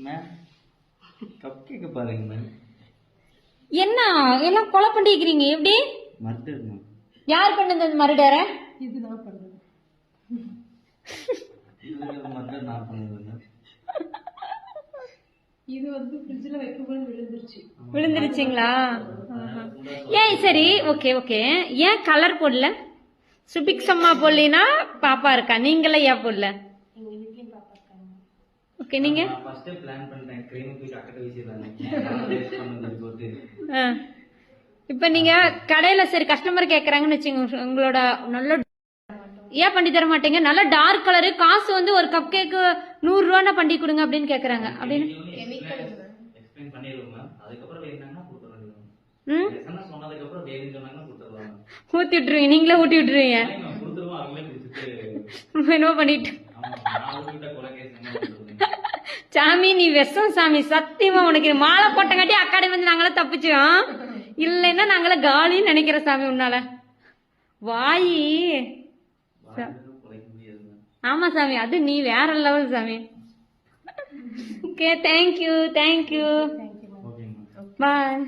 Ma'am cup கேக்க பாருங்க ma'am. என்ன எல்லாம் கொலை பண்ணிக்கிறீங்க எப்படி? Murder ma'am. யார் பண்ணது அந்த மர்டரை? இதுதான் பண்ணது. இது மர்டர் நான் பண்ணது மேம். இது வந்து ஃப்ரிட்ஜ்ல வைக்கும்போது விழுந்துருச்சுங்களா? ஏன் சரி ஓகே ஓகே. ஏன் கலர் போடல? சுபிக்ஷம்மா போடலினா பாப்பா இருக்கா, நீங்களே ஏன் போடல? எங்க வீட்லயும் பாப்பா இருக்காங்க. ஓகே நீங்க நான் ஃபர்ஸ்ட் பிளான் பண்ணிட்டேன் கிரீம் தூக்கி அக்கட்ட வீசிடலாம்னு. வேஸ்ட் பண்ணது போட்டு. இப்ப நீங்க கடையில சரி கஸ்டமர் கேக்குறாங்கன்னு வச்சுங்க, உங்களோட நல்ல ஏன் பண்ணி தர மாட்டீங்க? நல்ல டார்க் கலரு, காசு வந்து ஒரு கப் கேக்கு 100 ரூபா பண்ணி கொடுங்க அப்படின்னு கேக்குறாங்க. அப்படின்னு எக்ஸ்பிளைன் பண்ணிடுவோம் மேம். அதுக்கப்புறம் வேணும்னா கொடுத்துருவோம். என்ன சொன்னதுக்கு அப்புறம் வேணும்னு சொன்னாங்கன்னா கொடுத்துருவாங்க. ஊத்தி விட்டுருவீங்க, நீங்களே ஊட்டி விட்டுருவீங்க. கொடுத்துருவோம், அவங்களே கொடுத்துட்டு என்னவோ பண்ணிட்டு. நான் ஊட்டிட்ட கொலை கேஸ் என்ன பண்றது? சாமி நீ விஷம் சாமி, சத்தியமா உனக்கு மாலை போட்டங்காட்டி அக்காடமி வந்து நாங்களே தப்பிச்சோம், இல்லைன்னா நாங்களே காலின்னு நினைக்கிற சாமி உன்னால. வாயி ஆமா சாமி, அது நீ வேற லெவல் சாமி. ஓகே தேங்க்யூ தேங்க்யூ, பாய்.